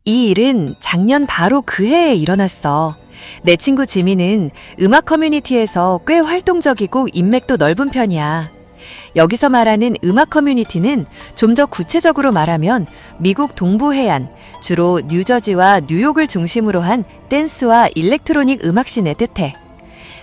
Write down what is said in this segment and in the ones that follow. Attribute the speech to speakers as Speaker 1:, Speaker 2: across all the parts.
Speaker 1: 이 일은 작년 바로 그 해에 일어났어. 내 친구 지민은 음악 커뮤니티에서 꽤 활동적이고 인맥도 넓은 편이야. 여기서 말하는 음악 커뮤니티는 좀 더 구체적으로 말하면 미국 동부 해안, 주로 뉴저지와 뉴욕을 중심으로 한 댄스와 일렉트로닉 음악씬을 뜻해.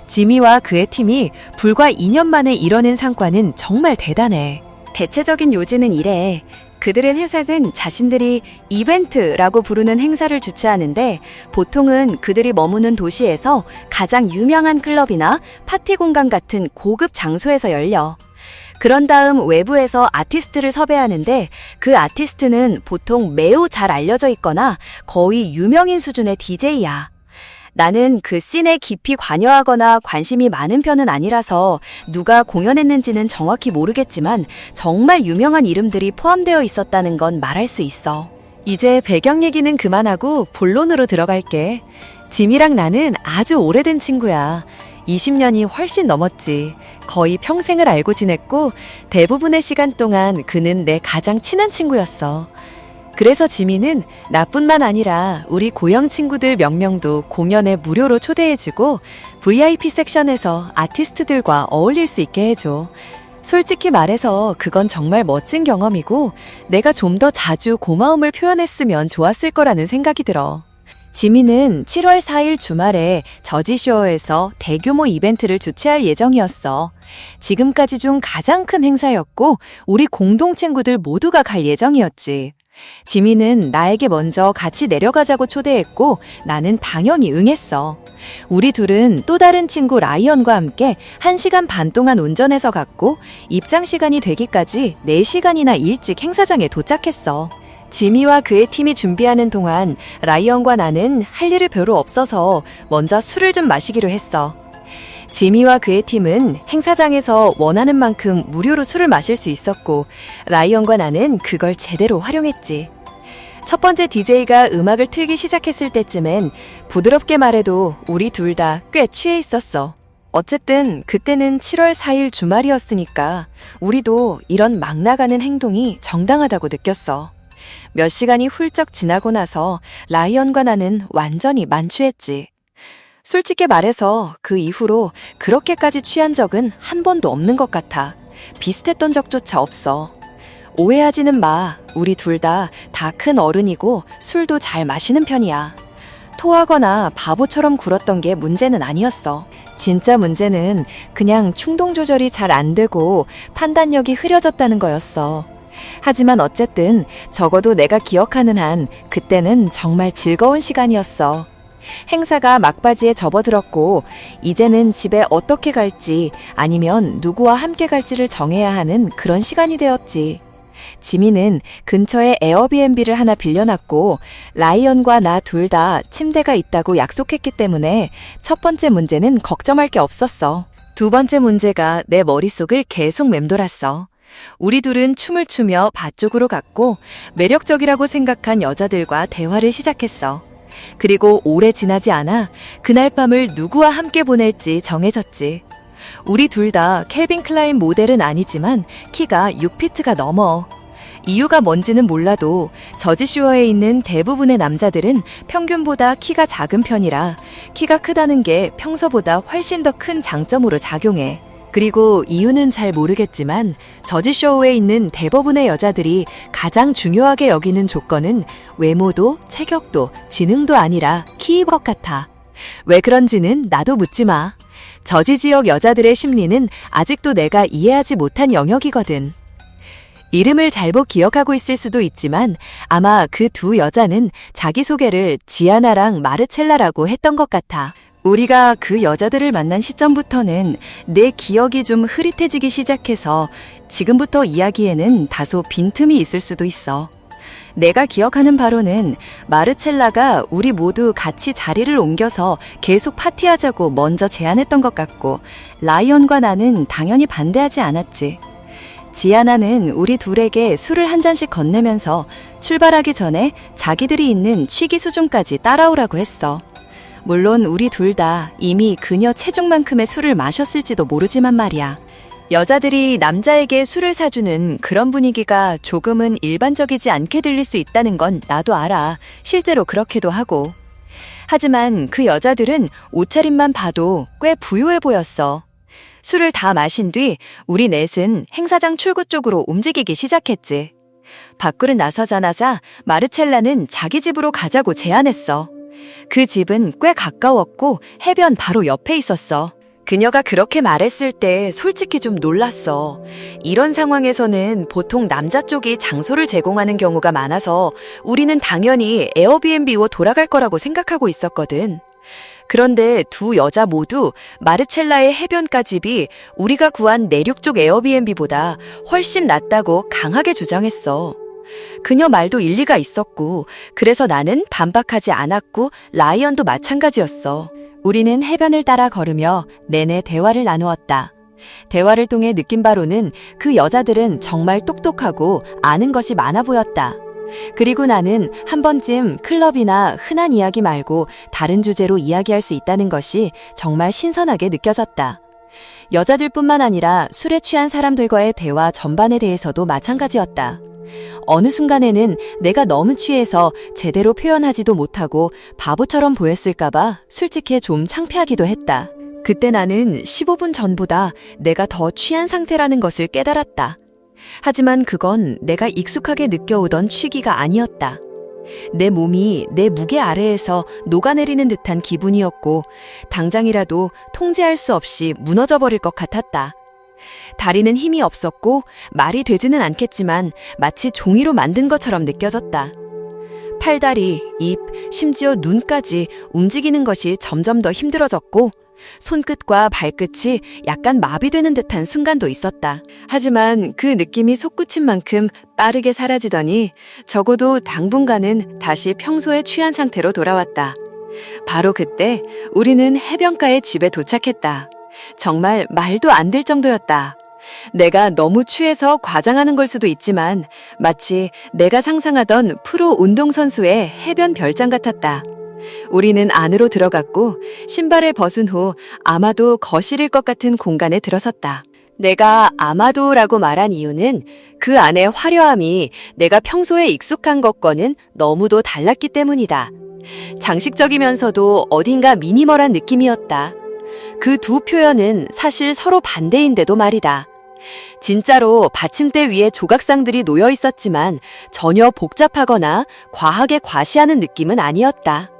Speaker 1: 지미와 그의 팀이 불과 2년 만에 이뤄낸 성과는 정말 대단해.
Speaker 2: 대체적인 요지는 이래. 그들의 회사는 자신들이 이벤트라고 부르는 행사를 주최하는데 보통은 그들이 머무는 도시에서 가장 유명한 클럽이나 파티 공간 같은 고급 장소에서 열려. 그런 다음 외부에서 아티스트를 섭외하는데 그 아티스트는 보통 매우 잘 알려져 있거나 거의 유명인 수준의 DJ야. 나는 그 씬에 깊이 관여하거나 관심이 많은 편은 아니라서 누가 공연했는지는 정확히 모르겠지만 정말 유명한 이름들이 포함되어 있었다는 건 말할 수 있어.
Speaker 1: 이제 배경 얘기는 그만하고 본론으로 들어갈게. 짐이랑 나는 아주 오래된 친구야. 20년이 훨씬 넘었지. 거의 평생을 알고 지냈고 대부분의 시간 동안 그는 내 가장 친한 친구였어. 그래서 지민은 나뿐만 아니라 우리 고영 친구들 몇 명도 공연에 무료로 초대해주고 VIP 섹션에서 아티스트들과 어울릴 수 있게 해줘. 솔직히 말해서 그건 정말 멋진 경험이고 내가 좀 더 자주 고마움을 표현했으면 좋았을 거라는 생각이 들어. 지민은 7월 4일 주말에 저지쇼어에서 대규모 이벤트를 주최할 예정이었어. 지금까지 중 가장 큰 행사였고 우리 공동 친구들 모두가 갈 예정이었지. 지민은 나에게 먼저 같이 내려가자고 초대했고 나는 당연히 응했어. 우리 둘은 또 다른 친구 라이언과 함께 1시간 반 동안 운전해서 갔고 입장 시간이 되기까지 4시간이나 일찍 행사장에 도착했어. 지미와 그의 팀이 준비하는 동안 라이언과 나는 할 일이 별로 없어서 먼저 술을 좀 마시기로 했어. 지미와 그의 팀은 행사장에서 원하는 만큼 무료로 술을 마실 수 있었고 라이언과 나는 그걸 제대로 활용했지. 첫 번째 DJ가 음악을 틀기 시작했을 때쯤엔 부드럽게 말해도 우리 둘 다 꽤 취해 있었어. 어쨌든 그때는 7월 4일 주말이었으니까 우리도 이런 막 나가는 행동이 정당하다고 느꼈어. 몇 시간이 훌쩍 지나고 나서 라이언과 나는 완전히 만취했지. 솔직히 말해서 그 이후로 그렇게까지 취한 적은 한 번도 없는 것 같아. 비슷했던 적조차 없어. 오해하지는 마. 우리 둘 다 큰 어른이고 술도 잘 마시는 편이야. 토하거나 바보처럼 굴었던 게 문제는 아니었어. 진짜 문제는 그냥 충동 조절이 잘 안 되고 판단력이 흐려졌다는 거였어. 하지만 어쨌든 적어도 내가 기억하는 한 그때는 정말 즐거운 시간이었어. 행사가 막바지에 접어들었고 이제는 집에 어떻게 갈지 아니면 누구와 함께 갈지를 정해야 하는 그런 시간이 되었지. 지민은 근처에 에어비앤비를 하나 빌려놨고 라이언과 나 둘 다 침대가 있다고 약속했기 때문에 첫 번째 문제는 걱정할 게 없었어. 두 번째 문제가 내 머릿속을 계속 맴돌았어. 우리 둘은 춤을 추며 바 쪽으로 갔고 매력적이라고 생각한 여자들과 대화를 시작했어. 그리고 오래 지나지 않아 그날 밤을 누구와 함께 보낼지 정해졌지. 우리 둘 다 캘빈 클라인 모델은 아니지만 키가 6피트가 넘어. 이유가 뭔지는 몰라도 저지쇼어에 있는 대부분의 남자들은 평균보다 키가 작은 편이라 키가 크다는 게 평소보다 훨씬 더 큰 장점으로 작용해. 그리고 이유는 잘 모르겠지만 저지쇼어에 있는 대부분의 여자들이 가장 중요하게 여기는 조건은 외모도 체격도 지능도 아니라 키인 것 같아. 왜 그런지는 나도 묻지 마. 저지 지역 여자들의 심리는 아직도 내가 이해하지 못한 영역이거든. 이름을 잘못 기억하고 있을 수도 있지만 아마 그 두 여자는 자기소개를 지아나랑 마르첼라라고 했던 것 같아. 우리가 그 여자들을 만난 시점부터는 내 기억이 좀 흐릿해지기 시작해서 지금부터 이야기에는 다소 빈틈이 있을 수도 있어. 내가 기억하는 바로는 마르첼라가 우리 모두 같이 자리를 옮겨서 계속 파티하자고 먼저 제안했던 것 같고 라이언과 나는 당연히 반대하지 않았지. 지아나는 우리 둘에게 술을 한 잔씩 건네면서 출발하기 전에 자기들이 있는 취기 수준까지 따라오라고 했어. 물론 우리 둘 다 이미 그녀 체중만큼의 술을 마셨을지도 모르지만 말이야. 여자들이 남자에게 술을 사주는 그런 분위기가 조금은 일반적이지 않게 들릴 수 있다는 건 나도 알아. 실제로 그렇기도 하고. 하지만 그 여자들은 옷차림만 봐도 꽤 부유해 보였어. 술을 다 마신 뒤 우리 넷은 행사장 출구 쪽으로 움직이기 시작했지. 밖으로 나서자마자 마르첼라는 자기 집으로 가자고 제안했어. 그 집은 꽤 가까웠고 해변 바로 옆에 있었어. 그녀가 그렇게 말했을 때 솔직히 좀 놀랐어. 이런 상황에서는 보통 남자 쪽이 장소를 제공하는 경우가 많아서 우리는 당연히 에어비앤비로 돌아갈 거라고 생각하고 있었거든. 그런데 두 여자 모두 마르첼라의 해변가 집이 우리가 구한 내륙 쪽 에어비앤비보다 훨씬 낫다고 강하게 주장했어. 그녀 말도 일리가 있었고, 그래서 나는 반박하지 않았고 라이언도 마찬가지였어. 우리는 해변을 따라 걸으며 내내 대화를 나누었다. 대화를 통해 느낀 바로는 그 여자들은 정말 똑똑하고 아는 것이 많아 보였다. 그리고 나는 한 번쯤 클럽이나 흔한 이야기 말고 다른 주제로 이야기할 수 있다는 것이 정말 신선하게 느껴졌다. 여자들뿐만 아니라 술에 취한 사람들과의 대화 전반에 대해서도 마찬가지였다. 어느 순간에는 내가 너무 취해서 제대로 표현하지도 못하고 바보처럼 보였을까봐 솔직히 좀 창피하기도 했다. 그때 나는 15분 전보다 내가 더 취한 상태라는 것을 깨달았다. 하지만 그건 내가 익숙하게 느껴오던 취기가 아니었다. 내 몸이 내 무게 아래에서 녹아내리는 듯한 기분이었고 당장이라도 통제할 수 없이 무너져 버릴 것 같았다. 다리는 힘이 없었고 말이 되지는 않겠지만 마치 종이로 만든 것처럼 느껴졌다. 팔다리, 입, 심지어 눈까지 움직이는 것이 점점 더 힘들어졌고 손끝과 발끝이 약간 마비되는 듯한 순간도 있었다. 하지만 그 느낌이 솟구친 만큼 빠르게 사라지더니 적어도 당분간은 다시 평소에 취한 상태로 돌아왔다. 바로 그때 우리는 해변가의 집에 도착했다. 정말 말도 안 될 정도였다. 내가 너무 취해서 과장하는 걸 수도 있지만 마치 내가 상상하던 프로 운동선수의 해변 별장 같았다. 우리는 안으로 들어갔고 신발을 벗은 후 아마도 거실일 것 같은 공간에 들어섰다. 내가 아마도라고 말한 이유는 그 안의 화려함이 내가 평소에 익숙한 것과는 너무도 달랐기 때문이다. 장식적이면서도 어딘가 미니멀한 느낌이었다. 그 두 표현은 사실 서로 반대인데도 말이다. 진짜로 받침대 위에 조각상들이 놓여 있었지만 전혀 복잡하거나 과하게 과시하는 느낌은 아니었다.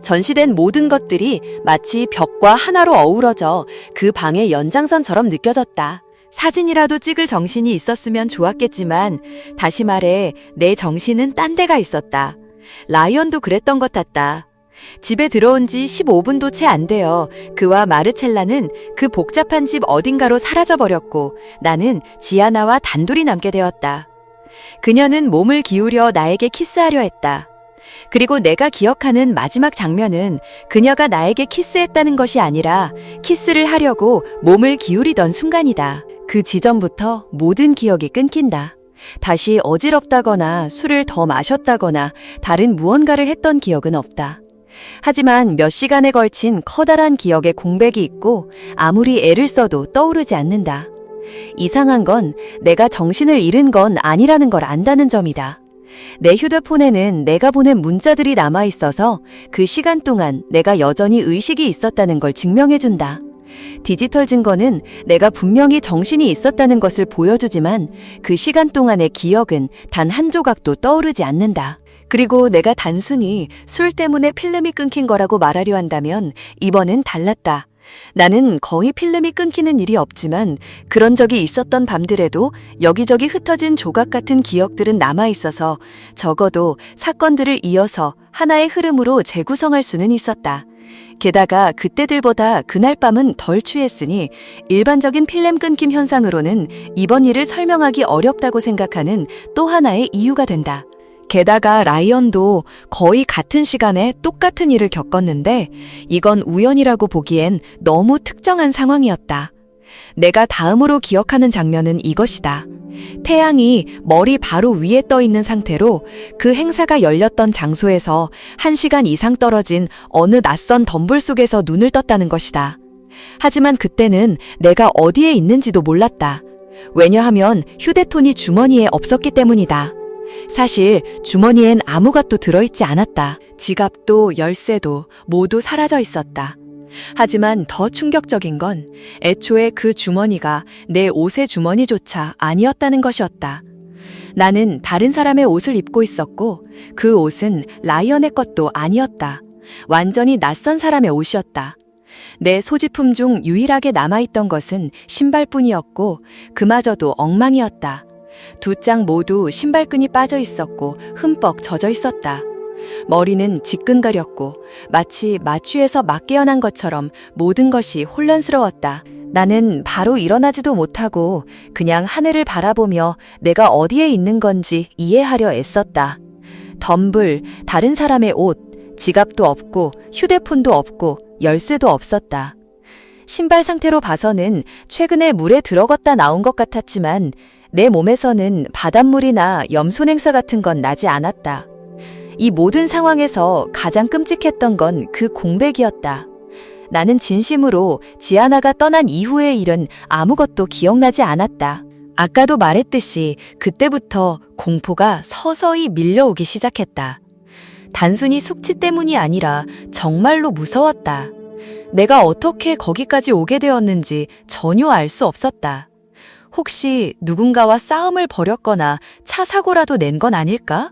Speaker 1: 전시된 모든 것들이 마치 벽과 하나로 어우러져 그 방의 연장선처럼 느껴졌다. 사진이라도 찍을 정신이 있었으면 좋았겠지만 다시 말해 내 정신은 딴 데가 있었다. 라이언도 그랬던 것 같다. 집에 들어온 지 15분도 채 안 되어 그와 마르첼라는 그 복잡한 집 어딘가로 사라져버렸고 나는 지아나와 단둘이 남게 되었다. 그녀는 몸을 기울여 나에게 키스하려 했다. 그리고 내가 기억하는 마지막 장면은 그녀가 나에게 키스했다는 것이 아니라 키스를 하려고 몸을 기울이던 순간이다. 그 지점부터 모든 기억이 끊긴다. 다시 어지럽다거나 술을 더 마셨다거나 다른 무언가를 했던 기억은 없다. 하지만 몇 시간에 걸친 커다란 기억의 공백이 있고 아무리 애를 써도 떠오르지 않는다. 이상한 건 내가 정신을 잃은 건 아니라는 걸 안다는 점이다. 내 휴대폰에는 내가 보낸 문자들이 남아있어서 그 시간 동안 내가 여전히 의식이 있었다는 걸 증명해준다. 디지털 증거는 내가 분명히 정신이 있었다는 것을 보여주지만 그 시간 동안의 기억은 단 한 조각도 떠오르지 않는다. 그리고 내가 단순히 술 때문에 필름이 끊긴 거라고 말하려 한다면 이번엔 달랐다. 나는 거의 필름이 끊기는 일이 없지만 그런 적이 있었던 밤들에도 여기저기 흩어진 조각 같은 기억들은 남아있어서 적어도 사건들을 이어서 하나의 흐름으로 재구성할 수는 있었다. 게다가 그때들보다 그날 밤은 덜 취했으니 일반적인 필름 끊김 현상으로는 이번 일을 설명하기 어렵다고 생각하는 또 하나의 이유가 된다. 게다가 라이언도 거의 같은 시간에 똑같은 일을 겪었는데 이건 우연이라고 보기엔 너무 특정한 상황이었다. 내가 다음으로 기억하는 장면은 이것이다. 태양이 머리 바로 위에 떠 있는 상태로 그 행사가 열렸던 장소에서 1시간 이상 떨어진 어느 낯선 덤불 속에서 눈을 떴다는 것이다. 하지만 그때는 내가 어디에 있는지도 몰랐다. 왜냐하면 휴대폰이 주머니에 없었기 때문이다. 사실 주머니엔 아무것도 들어있지 않았다. 지갑도 열쇠도 모두 사라져 있었다. 하지만 더 충격적인 건 애초에 그 주머니가 내 옷의 주머니조차 아니었다는 것이었다. 나는 다른 사람의 옷을 입고 있었고 그 옷은 라이언의 것도 아니었다. 완전히 낯선 사람의 옷이었다. 내 소지품 중 유일하게 남아있던 것은 신발뿐이었고 그마저도 엉망이었다. 두 짝 모두 신발끈이 빠져 있었고 흠뻑 젖어 있었다. 머리는 지끈거렸고 마치 마취에서 막 깨어난 것처럼 모든 것이 혼란스러웠다. 나는 바로 일어나지도 못하고 그냥 하늘을 바라보며 내가 어디에 있는 건지 이해하려 애썼다. 덤불, 다른 사람의 옷, 지갑도 없고 휴대폰도 없고 열쇠도 없었다. 신발 상태로 봐서는 최근에 물에 들어갔다 나온 것 같았지만 내 몸에서는 바닷물이나 염소 냉사 같은 건 나지 않았다. 이 모든 상황에서 가장 끔찍했던 건 그 공백이었다. 나는 진심으로 지아나가 떠난 이후의 일은 아무것도 기억나지 않았다. 아까도 말했듯이 그때부터 공포가 서서히 밀려오기 시작했다. 단순히 숙취 때문이 아니라 정말로 무서웠다. 내가 어떻게 거기까지 오게 되었는지 전혀 알 수 없었다. 혹시 누군가와 싸움을 벌였거나 차 사고라도 낸 건 아닐까?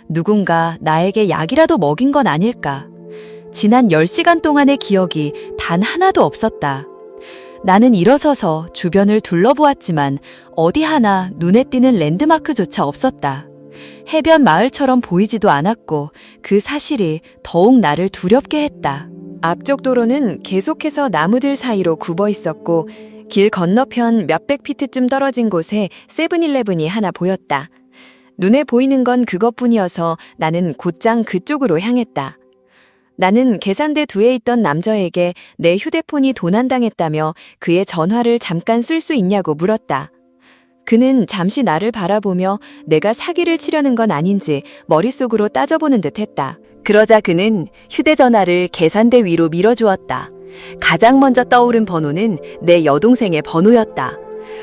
Speaker 1: 누군가 나에게 약이라도 먹인 건 아닐까? 지난 10시간 동안의 기억이 단 하나도 없었다. 나는 일어서서 주변을 둘러보았지만 어디 하나 눈에 띄는 랜드마크조차 없었다. 해변 마을처럼 보이지도 않았고 그 사실이 더욱 나를 두렵게 했다. 앞쪽 도로는 계속해서 나무들 사이로 굽어 있었고 길 건너편 몇백 피트쯤 떨어진 곳에 세븐일레븐이 하나 보였다. 눈에 보이는 건 그것뿐이어서 나는 곧장 그쪽으로 향했다. 나는 계산대 뒤에 있던 남자에게 내 휴대폰이 도난당했다며 그의 전화를 잠깐 쓸 수 있냐고 물었다. 그는 잠시 나를 바라보며 내가 사기를 치려는 건 아닌지 머릿속으로 따져보는 듯 했다. 그러자 그는 휴대전화를 계산대 위로 밀어주었다. 가장 먼저 떠오른 번호는 내 여동생의 번호였다.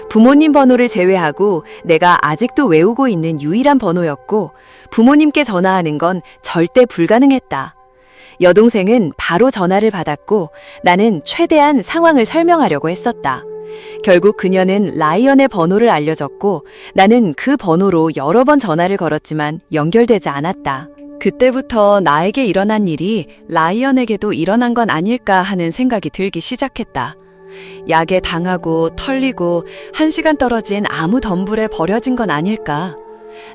Speaker 1: 부모님 번호를 제외하고 내가 아직도 외우고 있는 유일한 번호였고 부모님께 전화하는 건 절대 불가능했다. 여동생은 바로 전화를 받았고 나는 최대한 상황을 설명하려고 했었다. 결국 그녀는 라이언의 번호를 알려줬고 나는 그 번호로 여러 번 전화를 걸었지만 연결되지 않았다. 그때부터 나에게 일어난 일이 라이언에게도 일어난 건 아닐까 하는 생각이 들기 시작했다. 약에 당하고 털리고 1시간 떨어진 아무 덤불에 버려진 건 아닐까?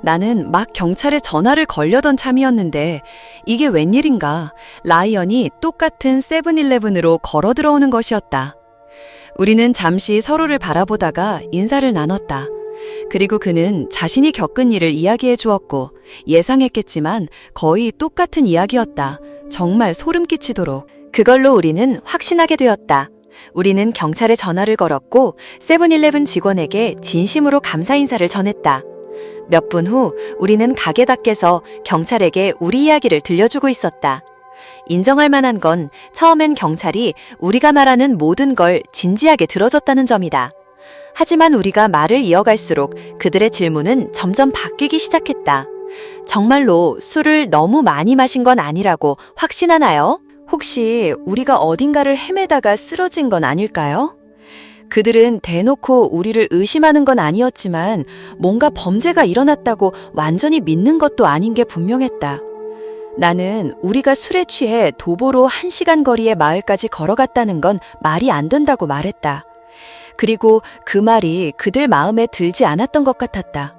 Speaker 1: 나는 막 경찰에 전화를 걸려던 참이었는데 이게 웬일인가? 라이언이 똑같은 세븐일레븐으로 걸어 들어오는 것이었다. 우리는 잠시 서로를 바라보다가 인사를 나눴다. 그리고 그는 자신이 겪은 일을 이야기해 주었고 예상했겠지만 거의 똑같은 이야기였다. 정말 소름 끼치도록. 그걸로 우리는 확신하게 되었다. 우리는 경찰에 전화를 걸었고 세븐일레븐 직원에게 진심으로 감사 인사를 전했다. 몇 분 후 우리는 가게 밖에서 경찰에게 우리 이야기를 들려주고 있었다. 인정할 만한 건 처음엔 경찰이 우리가 말하는 모든 걸 진지하게 들어줬다는 점이다. 하지만 우리가 말을 이어갈수록 그들의 질문은 점점 바뀌기 시작했다. 정말로 술을 너무 많이 마신 건 아니라고 확신하나요? 혹시 우리가 어딘가를 헤매다가 쓰러진 건 아닐까요? 그들은 대놓고 우리를 의심하는 건 아니었지만 뭔가 범죄가 일어났다고 완전히 믿는 것도 아닌 게 분명했다. 나는 우리가 술에 취해 도보로 1시간 거리의 마을까지 걸어갔다는 건 말이 안 된다고 말했다. 그리고 그 말이 그들 마음에 들지 않았던 것 같았다.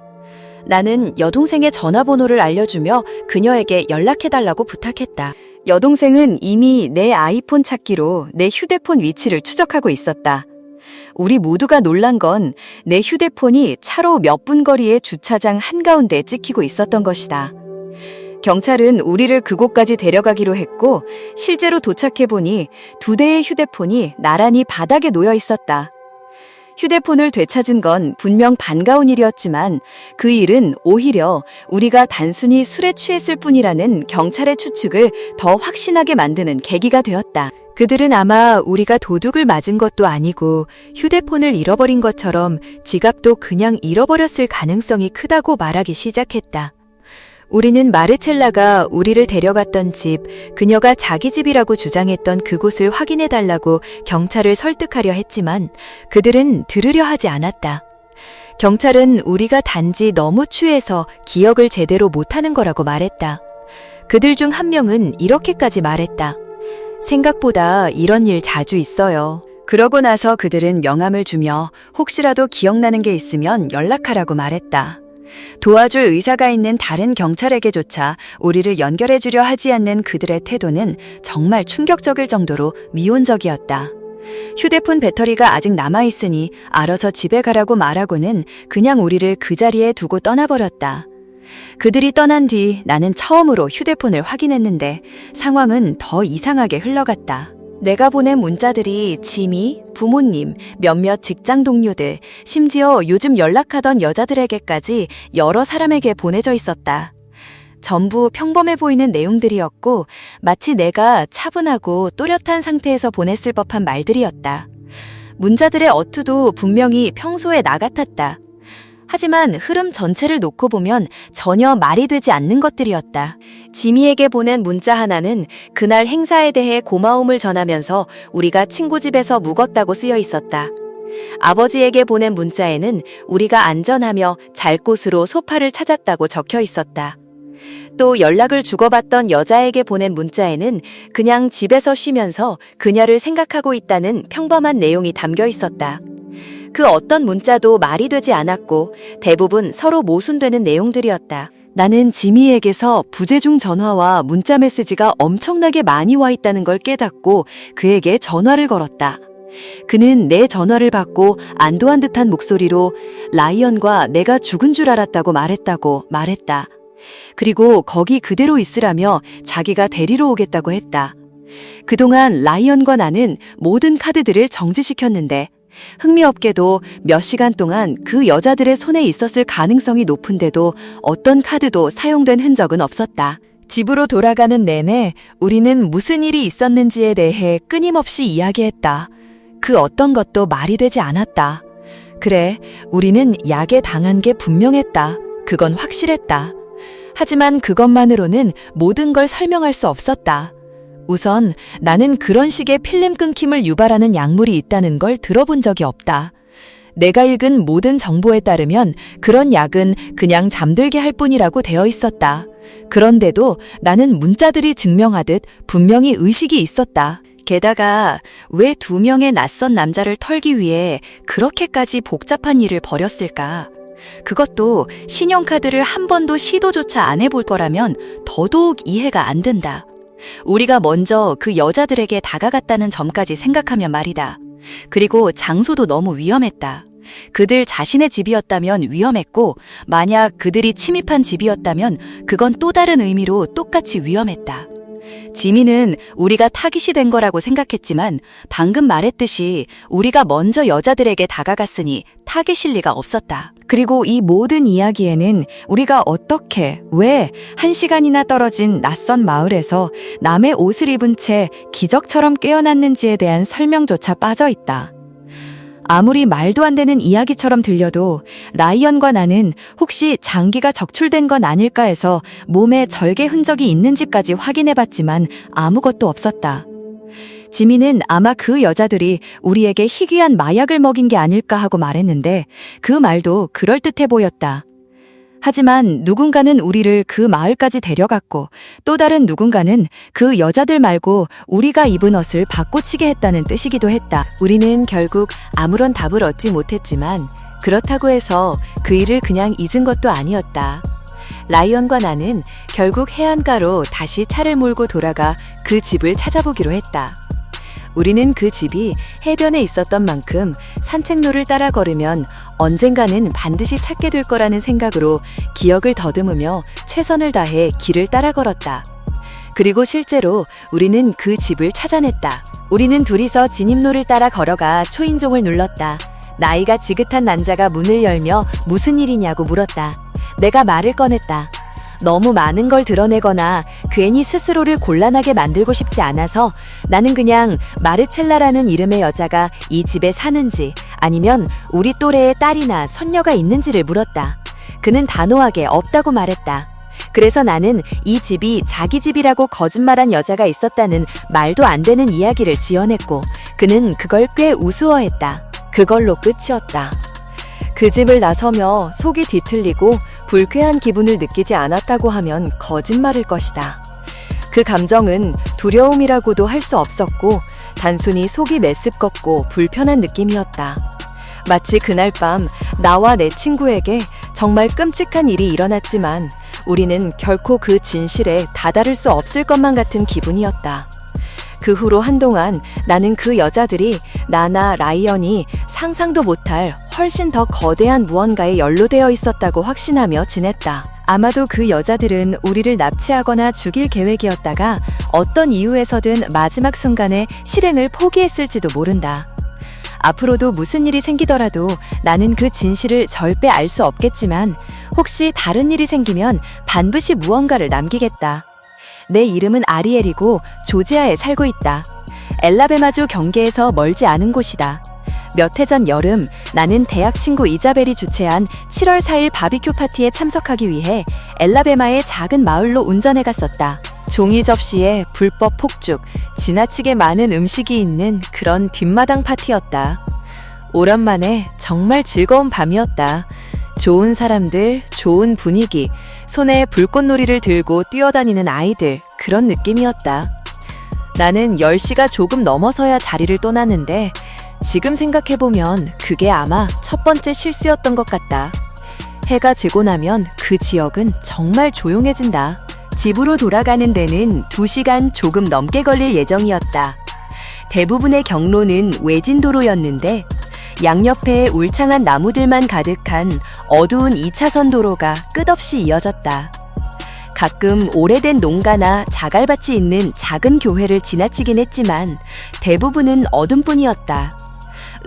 Speaker 1: 나는 여동생의 전화번호를 알려주며 그녀에게 연락해달라고 부탁했다. 여동생은 이미 내 아이폰 찾기로 내 휴대폰 위치를 추적하고 있었다. 우리 모두가 놀란 건 내 휴대폰이 차로 몇 분 거리의 주차장 한가운데에 찍히고 있었던 것이다. 경찰은 우리를 그곳까지 데려가기로 했고 실제로 도착해보니 2대의 휴대폰이 나란히 바닥에 놓여 있었다. 휴대폰을 되찾은 건 분명 반가운 일이었지만 그 일은 오히려 우리가 단순히 술에 취했을 뿐이라는 경찰의 추측을 더 확신하게 만드는 계기가 되었다.
Speaker 2: 그들은 아마 우리가 도둑을 맞은 것도 아니고 휴대폰을 잃어버린 것처럼 지갑도 그냥 잃어버렸을 가능성이 크다고 말하기 시작했다. 우리는 마르첼라가 우리를 데려갔던 집, 그녀가 자기 집이라고 주장했던 그곳을 확인해달라고 경찰을 설득하려 했지만 그들은 들으려 하지 않았다. 경찰은 우리가 단지 너무 취해서 기억을 제대로 못하는 거라고 말했다. 그들 중 한 명은 이렇게까지 말했다. 생각보다 이런 일 자주 있어요. 그러고 나서 그들은 명함을 주며 혹시라도 기억나는 게 있으면 연락하라고 말했다. 도와줄 의사가 있는 다른 경찰에게조차 우리를 연결해 주려 하지 않는 그들의 태도는 정말 충격적일 정도로 미온적이었다. 휴대폰 배터리가 아직 남아있으니 알아서 집에 가라고 말하고는 그냥 우리를 그 자리에 두고 떠나버렸다. 그들이 떠난 뒤 나는 처음으로 휴대폰을 확인했는데 상황은 더 이상하게 흘러갔다. 내가 보낸 문자들이 지미, 부모님, 몇몇 직장 동료들, 심지어 요즘 연락하던 여자들에게까지 여러 사람에게 보내져 있었다. 전부 평범해 보이는 내용들이었고 마치 내가 차분하고 또렷한 상태에서 보냈을 법한 말들이었다. 문자들의 어투도 분명히 평소에 나 같았다. 하지만 흐름 전체를 놓고 보면 전혀 말이 되지 않는 것들이었다. 지미에게 보낸 문자 하나는 그날 행사에 대해 고마움을 전하면서 우리가 친구 집에서 묵었다고 쓰여 있었다. 아버지에게 보낸 문자에는 우리가 안전하며 잘 곳으로 소파를 찾았다고 적혀 있었다. 또 연락을 주고받던 여자에게 보낸 문자에는 그냥 집에서 쉬면서 그녀를 생각하고 있다는 평범한 내용이 담겨 있었다. 그 어떤 문자도 말이 되지 않았고 대부분 서로 모순되는 내용들이었다. 나는 지미에게서 부재중 전화와 문자 메시지가 엄청나게 많이 와 있다는 걸 깨닫고 그에게 전화를 걸었다. 그는 내 전화를 받고 안도한 듯한 목소리로 라이언과 내가 죽은 줄 알았다고 말했다. 그리고 거기 그대로 있으라며 자기가 데리러 오겠다고 했다. 그동안 라이언과 나는 모든 카드들을 정지시켰는데 흥미없게도 몇 시간 동안 그 여자들의 손에 있었을 가능성이 높은데도 어떤 카드도 사용된 흔적은 없었다. 집으로 돌아가는 내내 우리는 무슨 일이 있었는지에 대해 끊임없이 이야기했다. 그 어떤 것도 말이 되지 않았다. 그래, 우리는 약에 당한 게 분명했다. 그건 확실했다. 하지만 그것만으로는 모든 걸 설명할 수 없었다. 우선 나는 그런 식의 필름 끊김을 유발하는 약물이 있다는 걸 들어본 적이 없다. 내가 읽은 모든 정보에 따르면 그런 약은 그냥 잠들게 할 뿐이라고 되어 있었다. 그런데도 나는 문자들이 증명하듯 분명히 의식이 있었다. 게다가 왜 2명의 낯선 남자를 털기 위해 그렇게까지 복잡한 일을 벌였을까? 그것도 신용카드를 한 번도 시도조차 안 해볼 거라면 더더욱 이해가 안 된다. 우리가 먼저 그 여자들에게 다가갔다는 점까지 생각하면 말이다. 그리고 장소도 너무 위험했다. 그들 자신의 집이었다면 위험했고 만약 그들이 침입한 집이었다면 그건 또 다른 의미로 똑같이 위험했다. 지미는 우리가 타깃이 된 거라고 생각했지만 방금 말했듯이 우리가 먼저 여자들에게 다가갔으니 타깃일 리가 없었다. 그리고 이 모든 이야기에는 우리가 어떻게, 왜 1시간이나 떨어진 낯선 마을에서 남의 옷을 입은 채 기적처럼 깨어났는지에 대한 설명조차 빠져 있다. 아무리 말도 안 되는 이야기처럼 들려도 라이언과 나는 혹시 장기가 적출된 건 아닐까 해서 몸에 절개 흔적이 있는지까지 확인해봤지만 아무것도 없었다. 지미는 아마 그 여자들이 우리에게 희귀한 마약을 먹인 게 아닐까 하고 말했는데 그 말도 그럴듯해 보였다. 하지만 누군가는 우리를 그 마을까지 데려갔고 또 다른 누군가는 그 여자들 말고 우리가 입은 옷을 바꿔치게 했다는 뜻이기도 했다. 우리는 결국 아무런 답을 얻지 못했지만 그렇다고 해서 그 일을 그냥 잊은 것도 아니었다. 라이언과 나는 결국 해안가로 다시 차를 몰고 돌아가 그 집을 찾아보기로 했다. 우리는 그 집이 해변에 있었던 만큼 산책로를 따라 걸으면 언젠가는 반드시 찾게 될 거라는 생각으로 기억을 더듬으며 최선을 다해 길을 따라 걸었다. 그리고 실제로 우리는 그 집을 찾아냈다. 우리는 둘이서 진입로를 따라 걸어가 초인종을 눌렀다. 나이가 지긋한 남자가 문을 열며 무슨 일이냐고 물었다. 내가 말을 꺼냈다. 너무 많은 걸 드러내거나 괜히 스스로를 곤란하게 만들고 싶지 않아서 나는 그냥 마르첼라라는 이름의 여자가 이 집에 사는지 아니면 우리 또래의 딸이나 손녀가 있는지를 물었다. 그는 단호하게 없다고 말했다. 그래서 나는 이 집이 자기 집이라고 거짓말한 여자가 있었다는 말도 안 되는 이야기를 지어냈고 그는 그걸 꽤 우스워했다. 그걸로 끝이었다. 그 집을 나서며 속이 뒤틀리고 불쾌한 기분을 느끼지 않았다고 하면 거짓말일 것이다. 그 감정은 두려움이라고도 할 수 없었고 단순히 속이 메습껍고 불편한 느낌이었다. 마치 그날 밤 나와 내 친구에게 정말 끔찍한 일이 일어났지만 우리는 결코 그 진실에 다다를 수 없을 것만 같은 기분이었다. 그 후로 한동안 나는 그 여자들이 나나 라이언이 상상도 못할 훨씬 더 거대한 무언가에 연루되어 있었다고 확신하며 지냈다. 아마도 그 여자들은 우리를 납치하거나 죽일 계획이었다가 어떤 이유에서든 마지막 순간에 실행을 포기했을지도 모른다. 앞으로도 무슨 일이 생기더라도 나는 그 진실을 절대 알 수 없겠지만 혹시 다른 일이 생기면 반드시 무언가를 남기겠다. 내 이름은 아리엘이고 조지아에 살고 있다. 엘라베마주 경계에서 멀지 않은 곳이다. 몇 해 전 여름 나는 대학 친구 이자벨이 주최한 7월 4일 바비큐 파티에 참석하기 위해 엘라베마의 작은 마을로 운전해 갔었다. 종이 접시에 불법 폭죽, 지나치게 많은 음식이 있는 그런 뒷마당 파티였다. 오랜만에 정말 즐거운 밤이었다. 좋은 사람들, 좋은 분위기, 손에 불꽃놀이를 들고 뛰어다니는 아이들, 그런 느낌이었다. 나는 10시가 조금 넘어서야 자리를 떠났는데 지금 생각해보면 그게 아마 첫 번째 실수였던 것 같다. 해가 지고 나면 그 지역은 정말 조용해진다. 집으로 돌아가는 데는 2시간 조금 넘게 걸릴 예정이었다. 대부분의 경로는 외진도로였는데 양옆에 울창한 나무들만 가득한 어두운 2차선 도로가 끝없이 이어졌다. 가끔 오래된 농가나 자갈밭이 있는 작은 교회를 지나치긴 했지만 대부분은 어둠뿐이었다.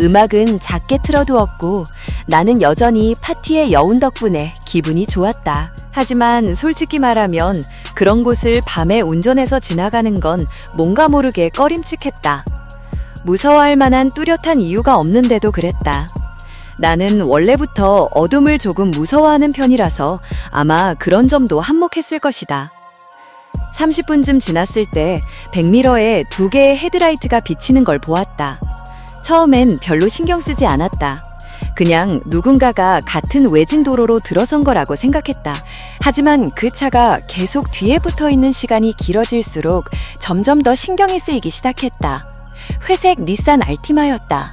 Speaker 2: 음악은 작게 틀어두었고 나는 여전히 파티의 여운 덕분에 기분이 좋았다. 하지만 솔직히 말하면 그런 곳을 밤에 운전해서 지나가는 건 뭔가 모르게 꺼림칙했다. 무서워할 만한 뚜렷한 이유가 없는데도 그랬다. 나는 원래부터 어둠을 조금 무서워하는 편이라서 아마 그런 점도 한몫했을 것이다. 30분쯤 지났을 때 백미러에 2개의 헤드라이트가 비치는 걸 보았다. 처음엔 별로 신경 쓰지 않았다. 그냥 누군가가 같은 외진 도로로 들어선 거라고 생각했다. 하지만 그 차가 계속 뒤에 붙어 있는 시간이 길어질수록 점점 더 신경이 쓰이기 시작했다. 회색 닛산 알티마였다.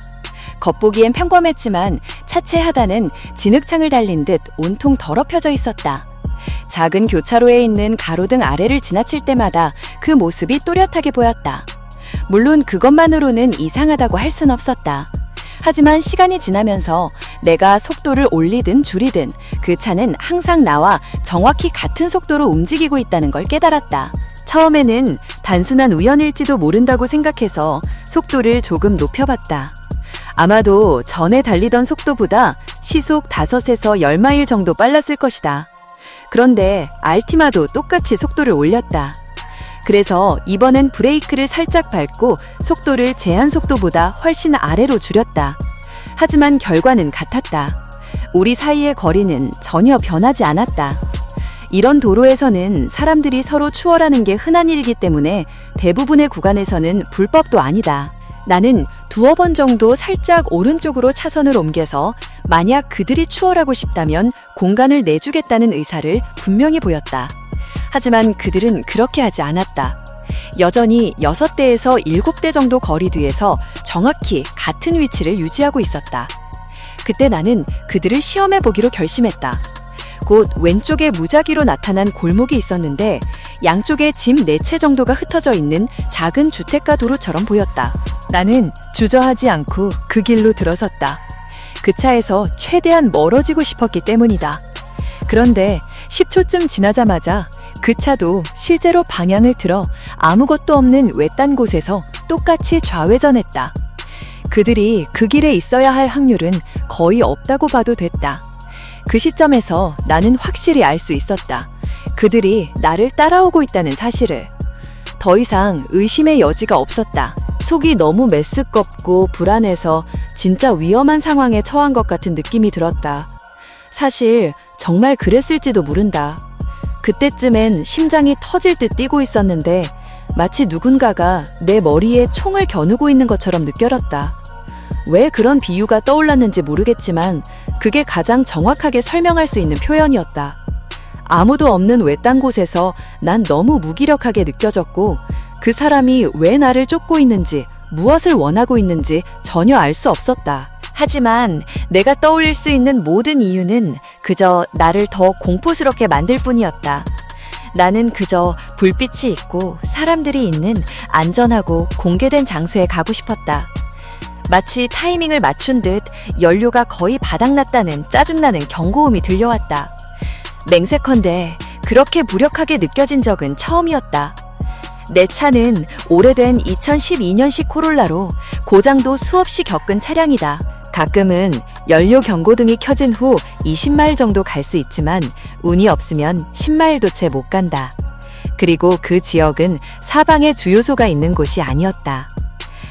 Speaker 2: 겉보기엔 평범했지만 차체 하단은 진흙창을 달린 듯 온통 더럽혀져 있었다. 작은 교차로에 있는 가로등 아래를 지나칠 때마다 그 모습이 또렷하게 보였다. 물론 그것만으로는 이상하다고 할 순 없었다. 하지만 시간이 지나면서 내가 속도를 올리든 줄이든 그 차는 항상 나와 정확히 같은 속도로 움직이고 있다는 걸 깨달았다. 처음에는 단순한 우연일지도 모른다고 생각해서 속도를 조금 높여봤다. 아마도 전에 달리던 속도보다 시속 5에서 10마일 정도 빨랐을 것이다. 그런데 알티마도 똑같이 속도를 올렸다. 그래서 이번엔 브레이크를 살짝 밟고 속도를 제한 속도보다 훨씬 아래로 줄였다. 하지만 결과는 같았다. 우리 사이의 거리는 전혀 변하지 않았다. 이런 도로에서는 사람들이 서로 추월하는 게 흔한 일이기 때문에 대부분의 구간에서는 불법도 아니다. 나는 2번 정도 살짝 오른쪽으로 차선을 옮겨서 만약 그들이 추월하고 싶다면 공간을 내주겠다는 의사를 분명히 보였다. 하지만 그들은 그렇게 하지 않았다. 여전히 6대에서 7대 정도 거리 뒤에서 정확히 같은 위치를 유지하고 있었다. 그때 나는 그들을 시험해보기로 결심했다. 곧 왼쪽에 무작위로 나타난 골목이 있었는데 양쪽에 집 4채 정도가 흩어져 있는 작은 주택가 도로처럼 보였다. 나는 주저하지 않고 그 길로 들어섰다. 그 차에서 최대한 멀어지고 싶었기 때문이다. 그런데 10초쯤 지나자마자 그 차도 실제로 방향을 틀어 아무것도 없는 외딴 곳에서 똑같이 좌회전했다. 그들이 그 길에 있어야 할 확률은 거의 없다고 봐도 됐다. 그 시점에서 나는 확실히 알 수 있었다. 그들이 나를 따라오고 있다는 사실을. 더 이상 의심의 여지가 없었다. 속이 너무 메스껍고 불안해서 진짜 위험한 상황에 처한 것 같은 느낌이 들었다. 사실 정말 그랬을지도 모른다. 그때쯤엔 심장이 터질 듯 뛰고 있었는데 마치 누군가가 내 머리에 총을 겨누고 있는 것처럼 느껴졌다. 왜 그런 비유가 떠올랐는지 모르겠지만 그게 가장 정확하게 설명할 수 있는 표현이었다. 아무도 없는 외딴 곳에서 난 너무 무기력하게 느껴졌고 그 사람이 왜 나를 쫓고 있는지 무엇을 원하고 있는지 전혀 알 수 없었다. 하지만 내가 떠올릴 수 있는 모든 이유는 그저 나를 더 공포스럽게 만들 뿐이었다. 나는 그저 불빛이 있고 사람들이 있는 안전하고 공개된 장소에 가고 싶었다. 마치 타이밍을 맞춘 듯 연료가 거의 바닥났다는 짜증나는 경고음이 들려왔다. 맹세컨대 그렇게 무력하게 느껴진 적은 처음이었다. 내 차는 오래된 2012년식 코롤라로 고장도 수없이 겪은 차량이다. 가끔은 연료 경고등이 켜진 후 20마일 정도 갈 수 있지만 운이 없으면 10마일도 채 못 간다. 그리고 그 지역은 사방에 주유소가 있는 곳이 아니었다.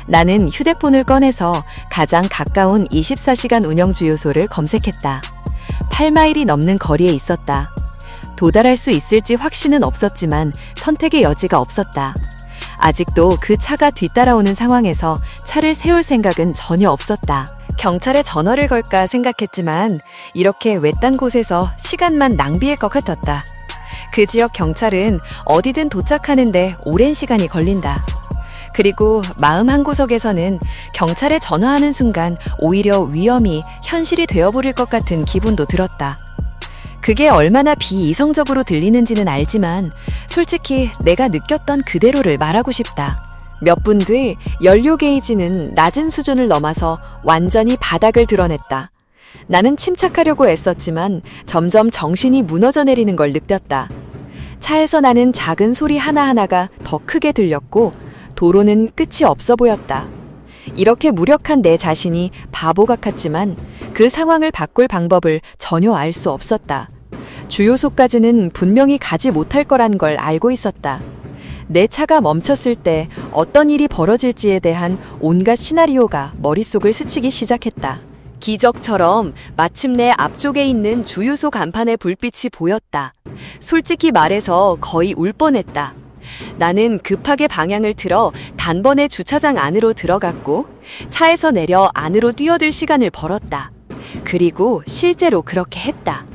Speaker 2: 나는 휴대폰을 꺼내서 가장 가까운 24시간 운영 주유소를 검색했다. 8마일이 넘는 거리에 있었다. 도달할 수 있을지 확신은 없었지만 선택의 여지가 없었다. 아직도 그 차가 뒤따라오는 상황에서 차를 세울 생각은 전혀 없었다. 경찰에 전화를 걸까 생각했지만 이렇게 외딴 곳에서 시간만 낭비할 것 같았다. 그 지역 경찰은 어디든 도착하는데 오랜 시간이 걸린다. 그리고 마음 한구석에서는 경찰에 전화하는 순간 오히려 위험이 현실이 되어버릴 것 같은 기분도 들었다. 그게 얼마나 비이성적으로 들리는지는 알지만 솔직히 내가 느꼈던 그대로를 말하고 싶다. 몇 분 뒤 연료 게이지는 낮은 수준을 넘어서 완전히 바닥을 드러냈다. 나는 침착하려고 애썼지만 점점 정신이 무너져 내리는 걸 느꼈다. 차에서 나는 작은 소리 하나하나가 더 크게 들렸고 도로는 끝이 없어 보였다. 이렇게 무력한 내 자신이 바보 같았지만 그 상황을 바꿀 방법을 전혀 알 수 없었다. 주유소까지는 분명히 가지 못할 거란 걸 알고 있었다. 내 차가 멈췄을 때 어떤 일이 벌어질지에 대한 온갖 시나리오가 머릿속을 스치기 시작했다. 기적처럼 마침내 앞쪽에 있는 주유소 간판의 불빛이 보였다. 솔직히 말해서 거의 울 뻔했다. 나는 급하게 방향을 틀어 단번에 주차장 안으로 들어갔고 차에서 내려 안으로 뛰어들 시간을 벌었다. 그리고 실제로 그렇게 했다.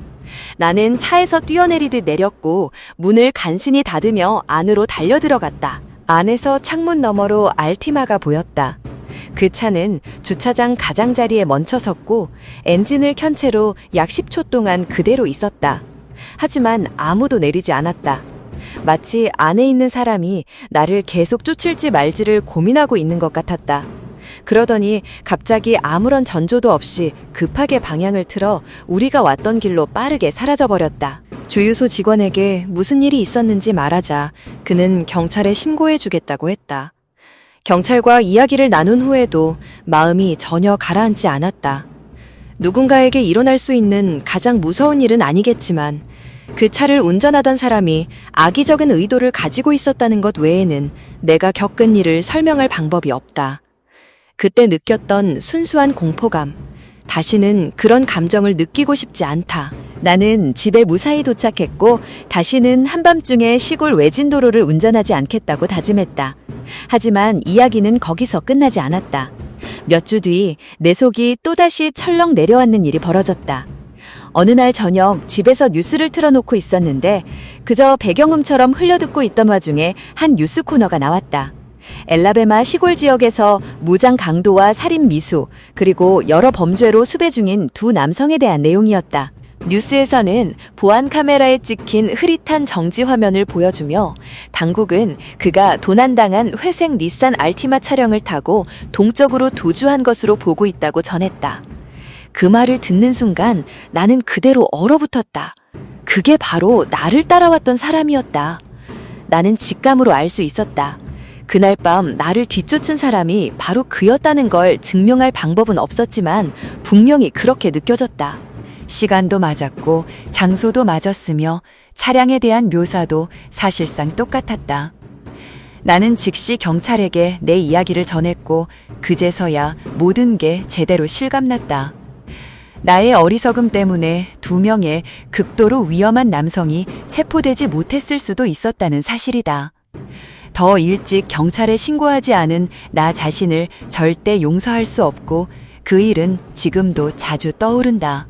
Speaker 2: 나는 차에서 뛰어내리듯 내렸고 문을 간신히 닫으며 안으로 달려 들어갔다. 안에서 창문 너머로 알티마가 보였다. 그 차는 주차장 가장자리에 멈춰 섰고 엔진을 켠 채로 약 10초 동안 그대로 있었다. 하지만 아무도 내리지 않았다. 마치 안에 있는 사람이 나를 계속 쫓을지 말지를 고민하고 있는 것 같았다. 그러더니 갑자기 아무런 전조도 없이 급하게 방향을 틀어 우리가 왔던 길로 빠르게 사라져버렸다. 주유소 직원에게 무슨 일이 있었는지 말하자 그는 경찰에 신고해주겠다고 했다. 경찰과 이야기를 나눈 후에도 마음이 전혀 가라앉지 않았다. 누군가에게 일어날 수 있는 가장 무서운 일은 아니겠지만 그 차를 운전하던 사람이 악의적인 의도를 가지고 있었다는 것 외에는 내가 겪은 일을 설명할 방법이 없다. 그때 느꼈던 순수한 공포감. 다시는 그런 감정을 느끼고 싶지 않다. 나는 집에 무사히 도착했고 다시는 한밤중에 시골 외진 도로를 운전하지 않겠다고 다짐했다. 하지만 이야기는 거기서 끝나지 않았다. 몇 주 뒤 내 속이 또다시 철렁 내려앉는 일이 벌어졌다. 어느 날 저녁 집에서 뉴스를 틀어놓고 있었는데 그저 배경음처럼 흘려듣고 있던 와중에 한 뉴스 코너가 나왔다. 엘라베마 시골 지역에서 무장 강도와 살인 미수, 그리고 여러 범죄로 수배 중인 두 남성에 대한 내용이었다. 뉴스에서는 보안 카메라에 찍힌 흐릿한 정지 화면을 보여주며 당국은 그가 도난당한 회색 닛산 알티마 차량을 타고 동쪽으로 도주한 것으로 보고 있다고 전했다. 그 말을 듣는 순간 나는 그대로 얼어붙었다. 그게 바로 나를 따라왔던 사람이었다. 나는 직감으로 알 수 있었다. 그날 밤 나를 뒤쫓은 사람이 바로 그였다는 걸 증명할 방법은 없었지만 분명히 그렇게 느껴졌다. 시간도 맞았고 장소도 맞았으며
Speaker 1: 차량에 대한 묘사도 사실상 똑같았다. 나는 즉시 경찰에게 내 이야기를 전했고 그제서야 모든 게 제대로 실감났다. 나의 어리석음 때문에 2명의 극도로 위험한 남성이 체포되지 못했을 수도 있었다는 사실이다. 더 일찍 경찰에 신고하지 않은 나 자신을 절대 용서할 수 없고 그 일은 지금도 자주 떠오른다.